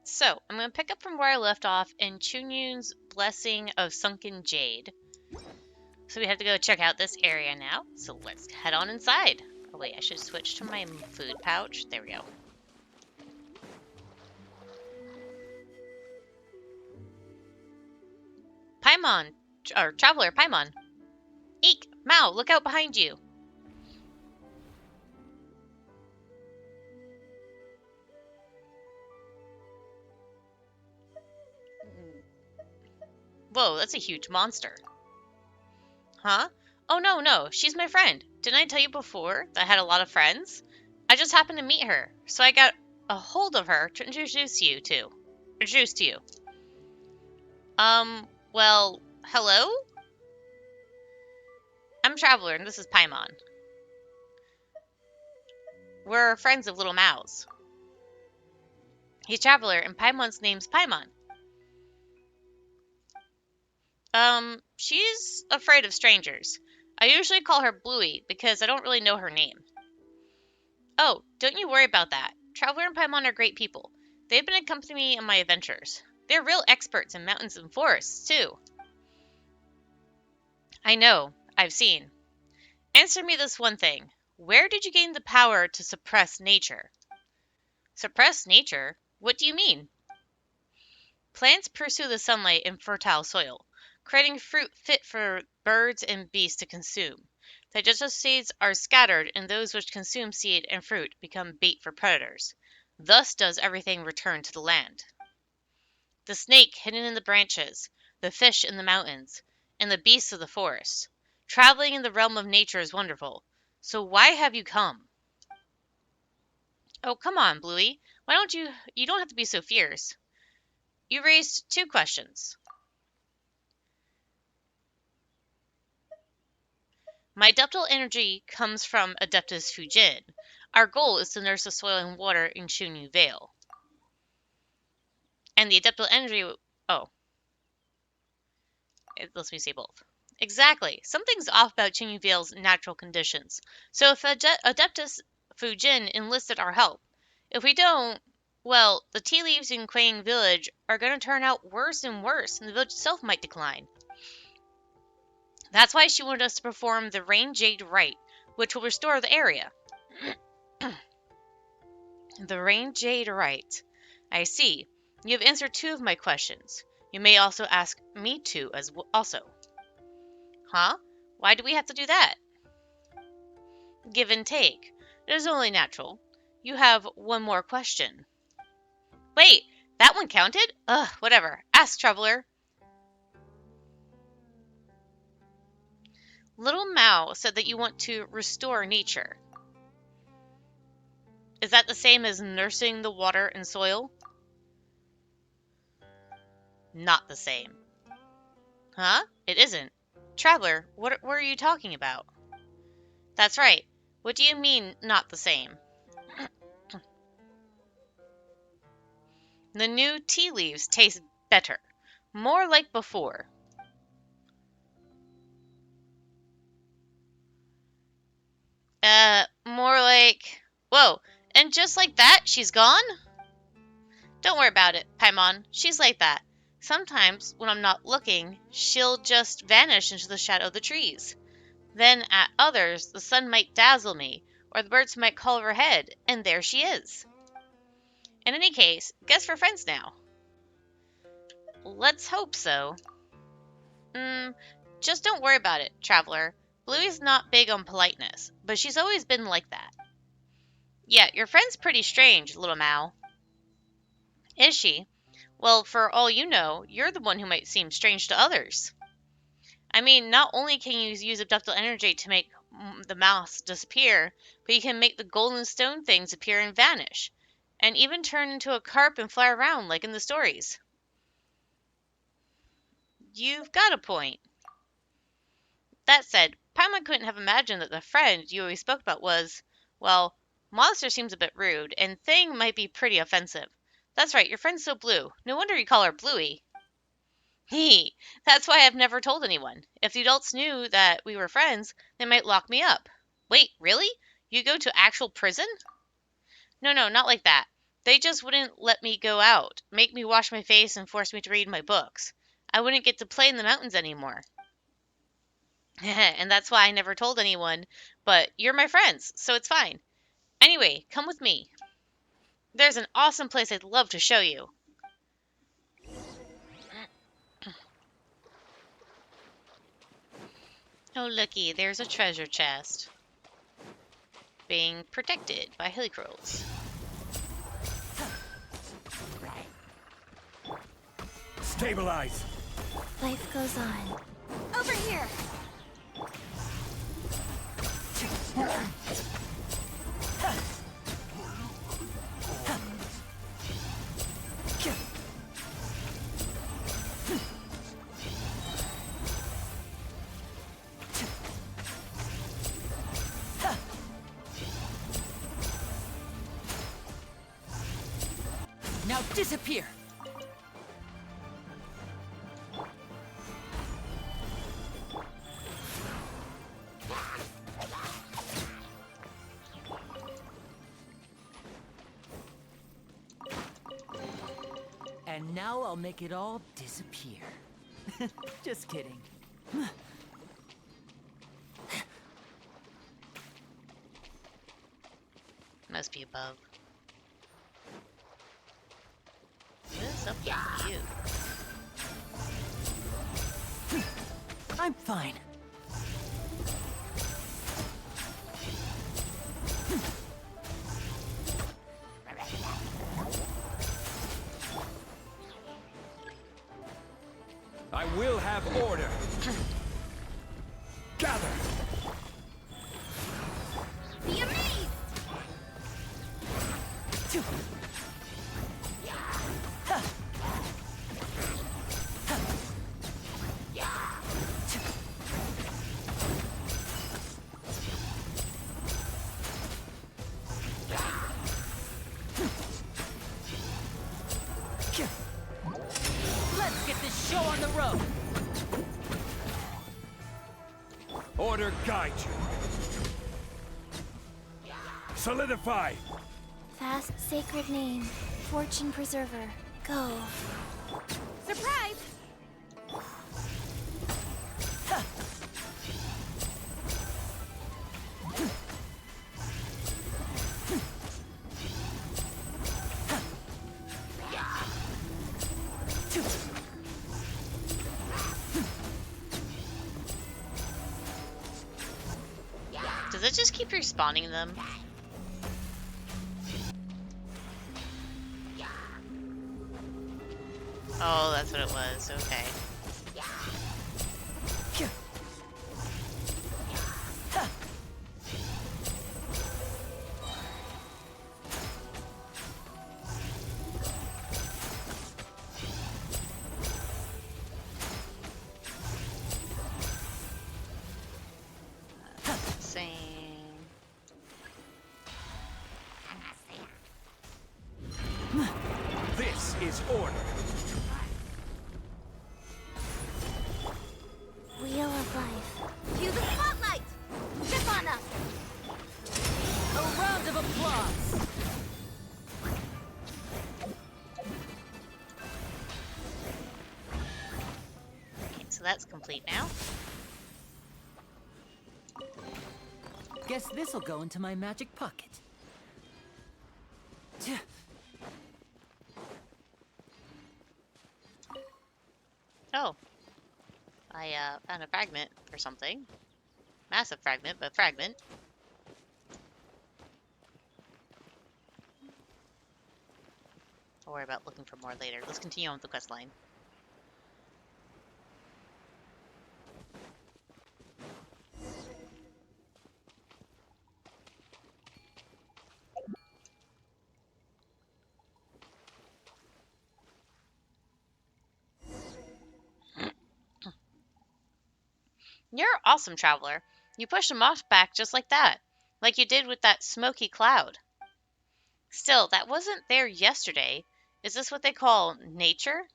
So, I'm going to pick up from where I left off in Chenyu's Blessing of Sunken Jade. So we have to go check out this area now. So let's head on inside. Oh wait, I should switch to my food pouch. There we go. Paimon, or Traveler Paimon. Eek, Mao, look out behind you. Whoa, that's a huge monster. Huh? Oh no, she's my friend. Didn't I tell you before that I had a lot of friends? I just happened to meet her, so I got a hold of her to introduce to you. Well, hello? I'm Traveler, and this is Paimon. We're friends of Little Mao's. He's Traveler, and Paimon's name's Paimon. She's afraid of strangers. I usually call her Bluey because I don't really know her name. Oh, don't you worry about that. Traveler and Paimon are great people. They've been accompanying me on my adventures. They're real experts in mountains and forests, too. I know. I've seen. Answer me this one thing. Where did you gain the power to suppress nature? Suppress nature? What do you mean? Plants pursue the sunlight in fertile soil, creating fruit fit for birds and beasts to consume. Digestive seeds are scattered, and those which consume seed and fruit become bait for predators. Thus does everything return to the land. The snake hidden in the branches, the fish in the mountains, and the beasts of the forest. Traveling in the realm of nature is wonderful. So why have you come? Oh, come on, Bluey. Why don't you don't have to be so fierce. You raised two questions. My adeptal energy comes from Adeptus Fujin. Our goal is to nurse the soil and water in Chenyu Vale. And the adeptal energy... Oh. It lets me say both. Exactly. Something's off about Chenyu Vale's natural conditions. So if Adeptus Fujin enlisted our help, if we don't, well, the tea leaves in Quang Village are going to turn out worse and worse, and the village itself might decline. That's why she wanted us to perform the Rain Jade Rite, which will restore the area. The Rain Jade Rite. I see. You have answered two of my questions. You may also ask me two as also. Huh? Why do we have to do that? Give and take. It is only natural. You have one more question. Wait, that one counted? Ugh, whatever. Ask, Traveler. Little Mao said that you want to restore nature. Is that the same as nursing the water and soil? Not the same. Huh? It isn't. Traveler, what are you talking about? That's right. What do you mean, not the same? The new tea leaves taste better. More like before. More like... Whoa, and just like that, she's gone? Don't worry about it, Paimon. She's like that. Sometimes, when I'm not looking, she'll just vanish into the shadow of the trees. Then, at others, the sun might dazzle me, or the birds might call overhead, and there she is. In any case, guess we're friends now. Let's hope so. Just don't worry about it, Traveler. Bluey's not big on politeness, but she's always been like that. Yeah, your friend's pretty strange, little Mao. Is she? Well, for all you know, you're the one who might seem strange to others. I mean, not only can you use abductal energy to make the mouse disappear, but you can make the golden stone things appear and vanish, and even turn into a carp and fly around like in the stories. You've got a point. That said, Paimon couldn't have imagined that the friend you always spoke about was, well, monster seems a bit rude, and thing might be pretty offensive. That's right, your friend's so blue. No wonder you call her Bluey. Hee, that's why I've never told anyone. If the adults knew that we were friends, they might lock me up. Wait, really? You go to actual prison? No, not like that. They just wouldn't let me go out, make me wash my face, and force me to read my books. I wouldn't get to play in the mountains anymore. And that's why I never told anyone, but you're my friends, so it's fine. Anyway, come with me. There's an awesome place I'd love to show you. Oh, looky, there's a treasure chest. Being protected by helicrolls. Stabilize! Life goes on. Over here! Now disappear! And now I'll make it all disappear. Just kidding. Must be above. What's up with you? I'm fine. I will have order. Gather! Be amazed! Let's get this show on the road! Order guide you. Solidify! Fast, sacred name. Fortune preserver. Go. Surprise! Does it just keep respawning them? Oh, that's what it was. Okay. Same. This is order. Wheel of life. Cue the spotlight! Zip on us! A round of applause! Okay, so that's complete now. Guess this'll go into my magic pocket. Oh. I found a fragment or something. Massive fragment, but fragment. I'll worry about looking for more later. Let's continue on with the quest line. You're awesome, traveler. You pushed him off back just like that. Like you did with that smoky cloud. Still, that wasn't there yesterday. Is this what they call nature?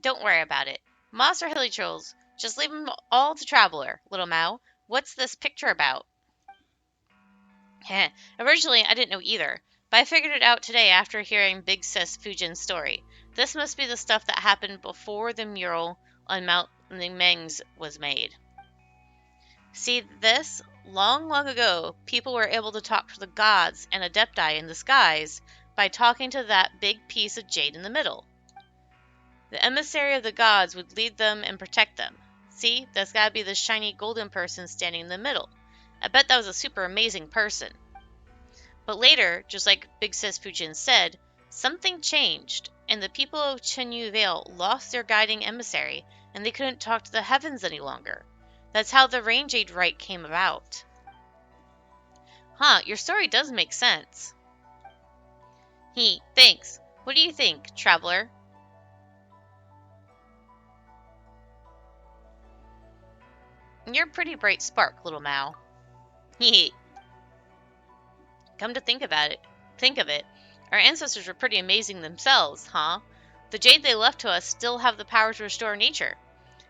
Don't worry about it. Moss or hilly trolls, just leave them all to Traveler, little Mao. What's this picture about? Heh. Originally, I didn't know either, But I figured it out today after hearing Big Sis Fujin's story. This must be the stuff that happened before the mural on Mount Mengs was made. See this? Long, long ago, people were able to talk to the gods and adepti in the skies by talking to that big piece of jade in the middle. The emissary of the gods would lead them and protect them. See, that's gotta be the shiny golden person standing in the middle. I bet that was a super amazing person. But later, just like Big Sis Fujin said, something changed, and the people of Chenyu Vale lost their guiding emissary, and they couldn't talk to the heavens any longer. That's how the Rain Jade Rite came about. Huh, your story does make sense. Thanks. What do you think, traveler? You're a pretty bright spark, little Mao. Come to think of it, our ancestors were pretty amazing themselves, huh? The jade they left to us still have the power to restore nature.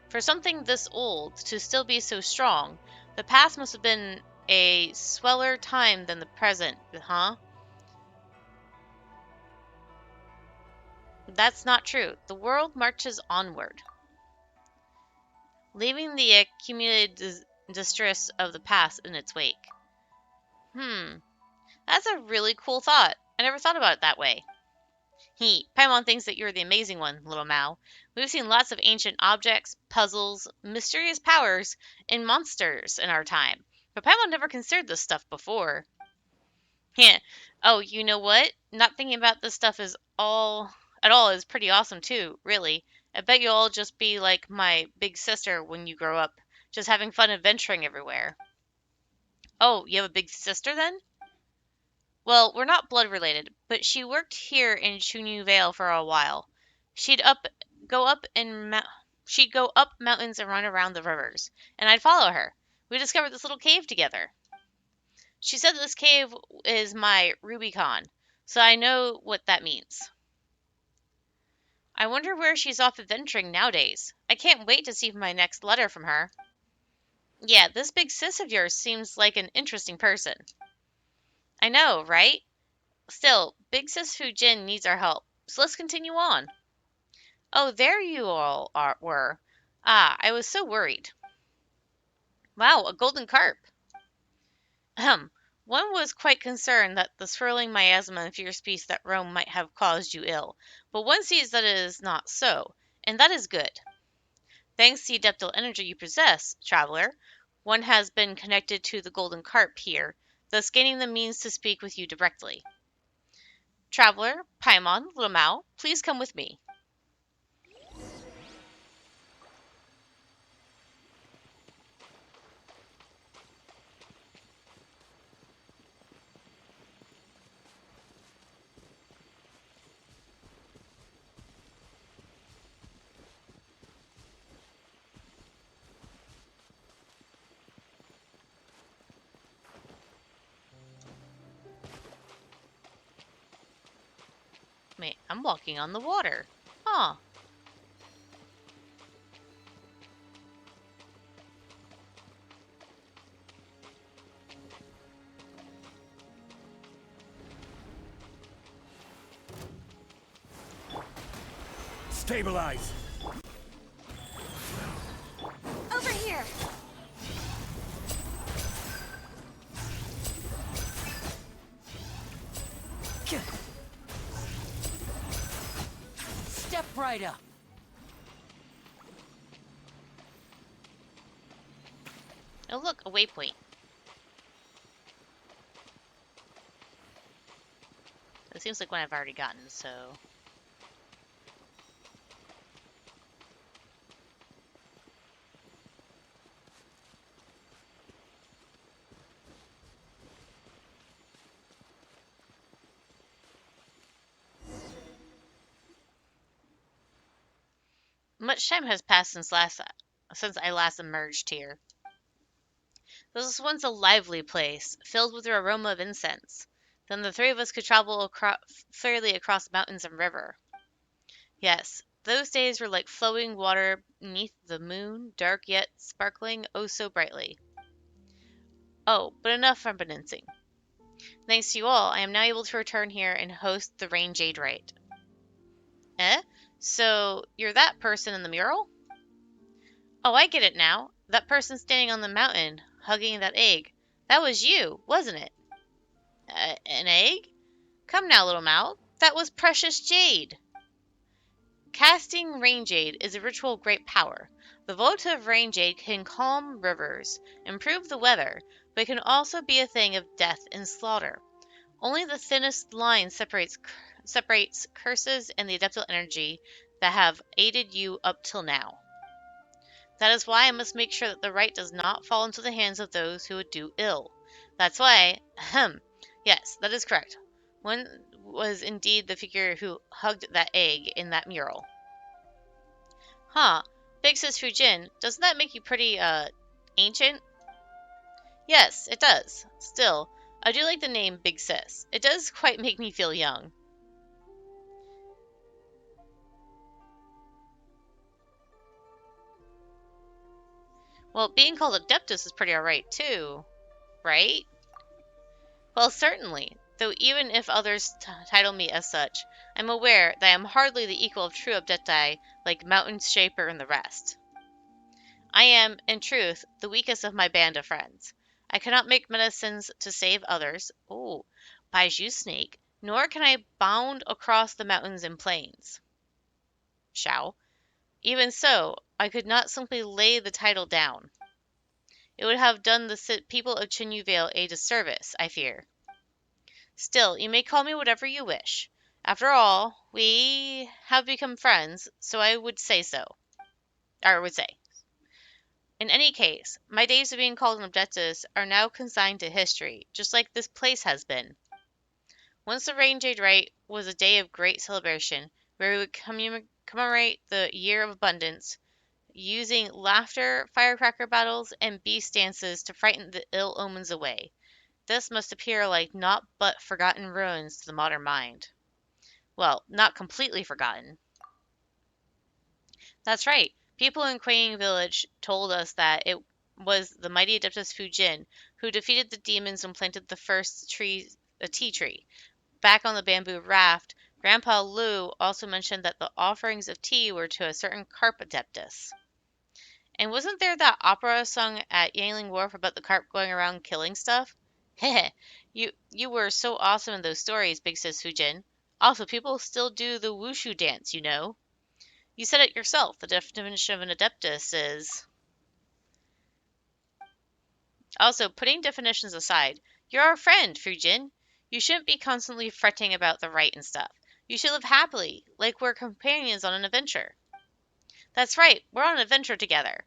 For something this old to still be so strong, the past must have been a sweller time than the present, huh? That's not true. The world marches onward, leaving the accumulated distress of the past in its wake. That's a really cool thought. I never thought about it that way. Paimon thinks that you're the amazing one, little Mao. We've seen lots of ancient objects, puzzles, mysterious powers, and monsters in our time. But Paimon never considered this stuff before. Yeah. Oh, you know what? Not thinking about this stuff at all is pretty awesome too, really. I bet you'll all just be like my big sister when you grow up, just having fun adventuring everywhere. Oh, you have a big sister then? Well, we're not blood related, but she worked here in Chenyu Vale for a while. She'd up go up in mou- she'd go up mountains and run around the rivers, and I'd follow her. We discovered this little cave together. She said this cave is my Rubicon, so I know what that means. I wonder where she's off adventuring nowadays. I can't wait to see my next letter from her. Yeah, this big sis of yours seems like an interesting person. I know, right? Still, Big Sis Fujin needs our help, so let's continue on. Oh, there you were. Ah, I was so worried. Wow, a golden carp. Ahem. One was quite concerned that the swirling miasma and fierce beast that roam might have caused you ill, but one sees that it is not so, and that is good. Thanks to the adeptal energy you possess, traveler, one has been connected to the golden carp here, thus gaining the means to speak with you directly. Traveler, Paimon, little Mao, please come with me. Wait, I'm walking on the water. Huh. Stabilize. Over here! Step right up. Oh look, a waypoint. It seems like one I've already gotten, so... Much time has passed since I last emerged here. This was once a lively place, filled with the aroma of incense. Then the three of us could travel fairly across mountains and river. Yes, those days were like flowing water beneath the moon, dark yet sparkling oh so brightly. Oh, but enough reminiscing. Thanks to you all, I am now able to return here and host the Rain Jade Rite. Eh? So, you're that person in the mural? Oh, I get it now. That person standing on the mountain, hugging that egg. That was you, wasn't it? An egg? Come now, little Mal. That was precious jade. Casting Rain Jade is a ritual of great power. The votive Rain Jade can calm rivers, improve the weather, but it can also be a thing of death and slaughter. Only the thinnest line separates curses and the adeptal energy that have aided you up till now. That is why I must make sure that the right does not fall into the hands of those who would do ill. That's why, yes, that is correct. One was indeed the figure who hugged that egg in that mural. Huh, Big Sis Fujin, doesn't that make you pretty, ancient? Yes, it does. Still, I do like the name Big Sis. It does quite make me feel young. Well, being called Adeptus is pretty alright, too. Right? Well, certainly. Though even if others title me as such, I'm aware that I am hardly the equal of true Adepti like Mountain Shaper and the rest. I am, in truth, the weakest of my band of friends. I cannot make medicines to save others. Oh, Baiju Snake. Nor can I bound across the mountains and plains. Shao. Even so, I could not simply lay the title down. It would have done the people of Chenyu Vale a disservice, I fear. Still, you may call me whatever you wish. After all, we have become friends, so I would say so. Or would say. In any case, my days of being called an Adeptus are now consigned to history, just like this place has been. Once the Rain Jade Rite was a day of great celebration, where we would commemorate the Year of Abundance, using laughter, firecracker battles, and beast dances to frighten the ill omens away. This must appear like naught but forgotten ruins to the modern mind. Well, not completely forgotten. That's right. People in Kuang village told us that it was the mighty Adeptus Fujin who defeated the demons and planted the first tea tree. Back on the bamboo raft, Grandpa Lu also mentioned that the offerings of tea were to a certain carp Adeptus. And wasn't there that opera sung at Yangling Wharf about the carp going around killing stuff? Heh, you were so awesome in those stories, Big Sis Fujin. Also, people still do the wushu dance, you know. You said it yourself. The definition of an adeptus is... Also, putting definitions aside, you're our friend, Fujin. You shouldn't be constantly fretting about the right and stuff. You should live happily, like we're companions on an adventure. That's right, we're on an adventure together.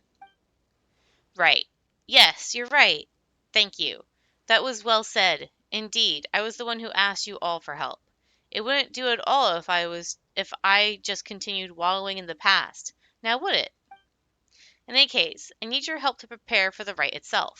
Right. Yes, you're right. Thank you. That was well said. Indeed, I was the one who asked you all for help. It wouldn't do at all if I just continued wallowing in the past. Now would it? In any case, I need your help to prepare for the rite itself.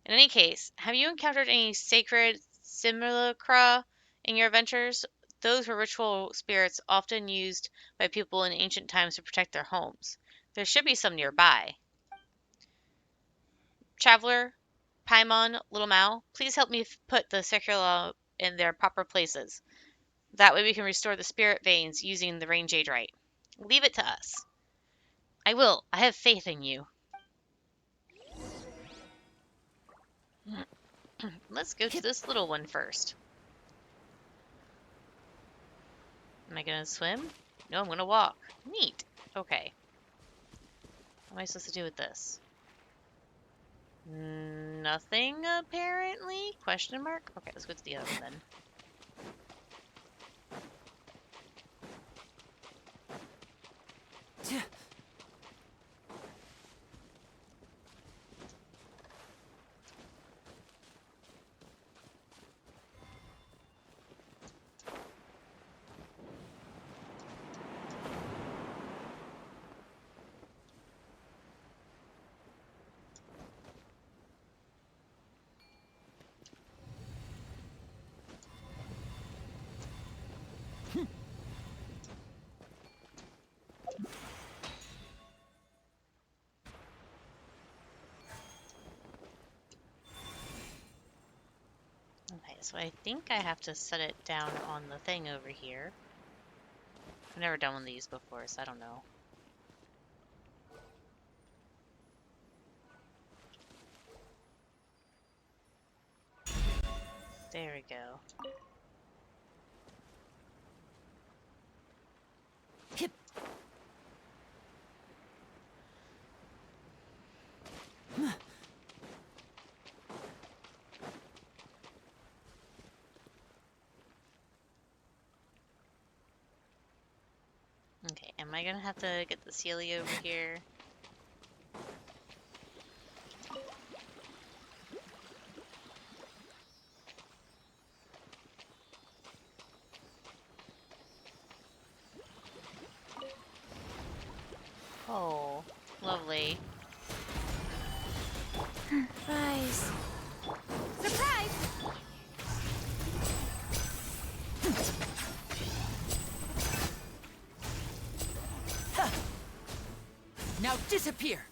In any case, have you encountered any sacred simulacra in your adventures? Those were ritual spirits often used by people in ancient times to protect their homes. There should be some nearby. Traveler, Paimon, Little Mao, please help me put the sacula in their proper places. That way we can restore the spirit veins using the Rain Jade Rite. Leave it to us. I will. I have faith in you. Let's go to this little one first. Am I gonna swim? No, I'm gonna walk. Neat. Okay. What am I supposed to do with this? Nothing, apparently? Question mark? Okay, let's go to the other one then. so I think I have to set it down on the thing over here. I've never done one of these before, so I don't know. There we go. Hip. Okay, am I gonna have to get the Celia over here? Oh, lovely. Rise. Surprise! Now disappear!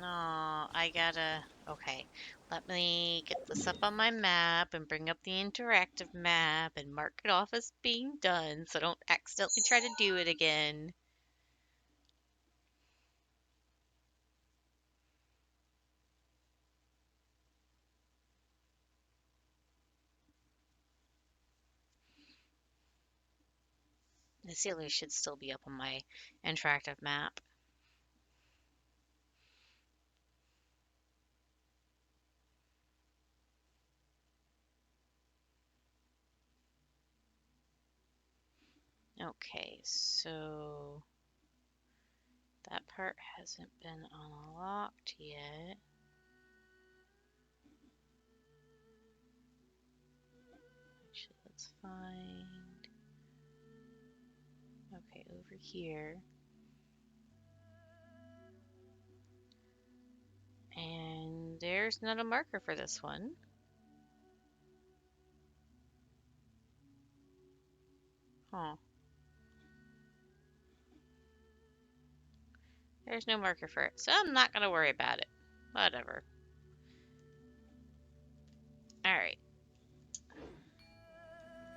No, I gotta... Okay, let me get this up on my map and bring up the interactive map and mark it off as being done so I don't accidentally try to do it again. The Celia should still be up on my interactive map. Okay, so that part hasn't been unlocked yet. Actually, let's find... Okay, over here. And there's not a marker for this one. Huh. There's no marker for it, so I'm not gonna worry about it. Whatever. Alright.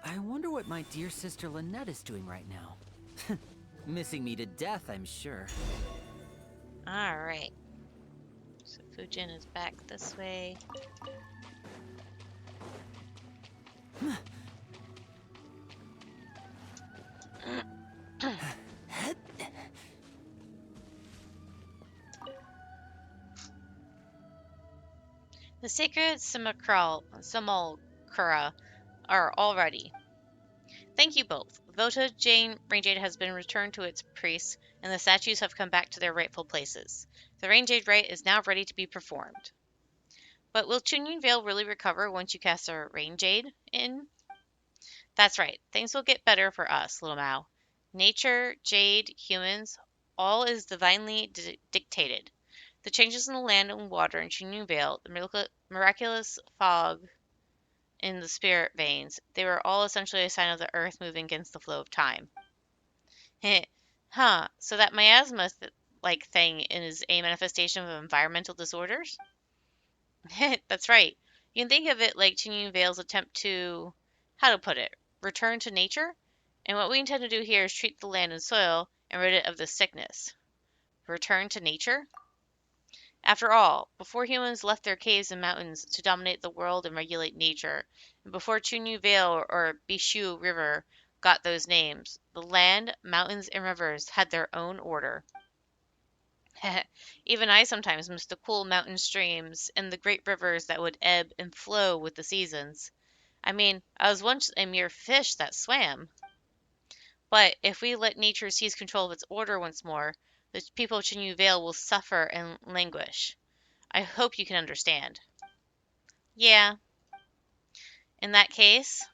I wonder what my dear sister Lynette is doing right now. Missing me to death, I'm sure. Alright. So Fujin is back this way. The sacred simulacra are all ready. Thank you both. Vota Jane Rainjade has been returned to its priests, and the statues have come back to their rightful places. The Rainjade rite is now ready to be performed. But will Chunyun Vale really recover once you cast a Rainjade in? That's right. Things will get better for us, little Mao. Nature, Jade, humans, all is divinely dictated. The changes in the land and water in Chenyu Vale, the miraculous fog in the spirit veins, they were all essentially a sign of the earth moving against the flow of time. Huh, so that miasma-like thing is a manifestation of environmental disorders? That's right. You can think of it like Chenyu Vale's attempt to, how to put it, return to nature? And what we intend to do here is treat the land and soil and rid it of this sickness. Return to nature? After all, before humans left their caves and mountains to dominate the world and regulate nature, and before Chunyu Vale or Bishu River got those names, the land, mountains, and rivers had their own order. Even I sometimes miss the cool mountain streams and the great rivers that would ebb and flow with the seasons. I mean, I was once a mere fish that swam. But if we let nature seize control of its order once more, the people of Chenyu Vale will suffer and languish. I hope you can understand. Yeah, in that case,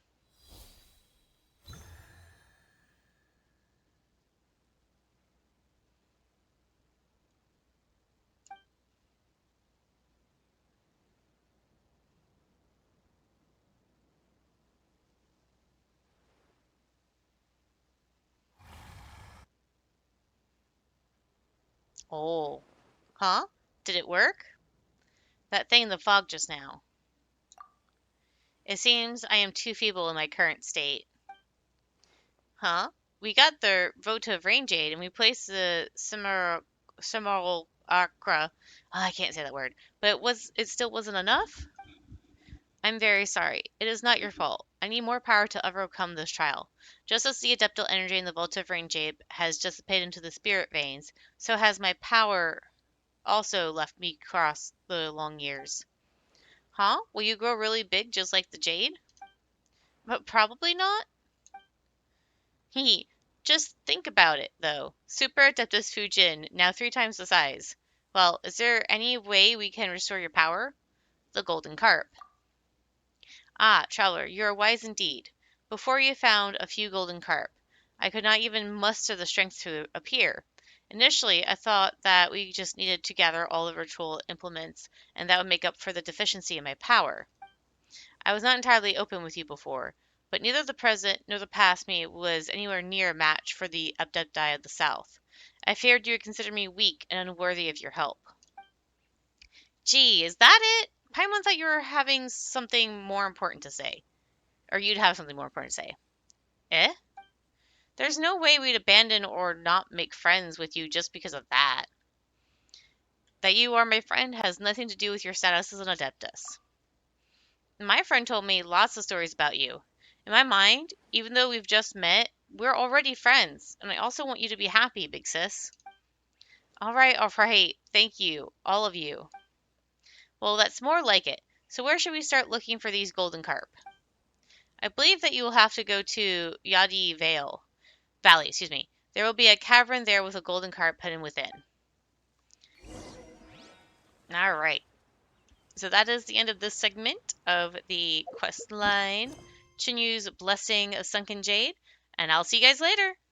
Oh. Huh? Did it work? That thing in the fog just now. It seems I am too feeble in my current state. Huh? We got the votive rain jade and we placed the simulacra. Oh, I can't say that word. But it still wasn't enough? I'm very sorry. It is not your fault. I need more power to overcome this trial. Just as the adeptal energy in the votive rain jade has dissipated into the spirit veins, so has my power also left me across the long years. Huh? Will you grow really big just like the jade? But probably not. Hee. Just think about it, though. Super Adeptus Fujin, now 3 times the size. Well, is there any way we can restore your power? The golden carp. Ah, traveler, you are wise indeed. Before you found a few golden carp, I could not even muster the strength to appear. Initially, I thought that we just needed to gather all the ritual implements, and that would make up for the deficiency in my power. I was not entirely open with you before, but neither the present nor the past me was anywhere near a match for the Abdepti of the South. I feared you would consider me weak and unworthy of your help. Gee, is that it? Paimon thought you were having something more important to say. Or you'd have something more important to say. Eh? There's no way we'd abandon or not make friends with you just because of that. That you are my friend has nothing to do with your status as an Adeptus. My friend told me lots of stories about you. In my mind, even though we've just met, we're already friends, and I also want you to be happy, big sis. All right, all right. Thank you, all of you. Well, that's more like it. So where should we start looking for these golden carp? I believe that you will have to go to Yadi Valley, excuse me. There will be a cavern there with a golden carp hidden within. All right. So that is the end of this segment of the quest line, Chenyu's Blessing of Sunken Jade, and I'll see you guys later.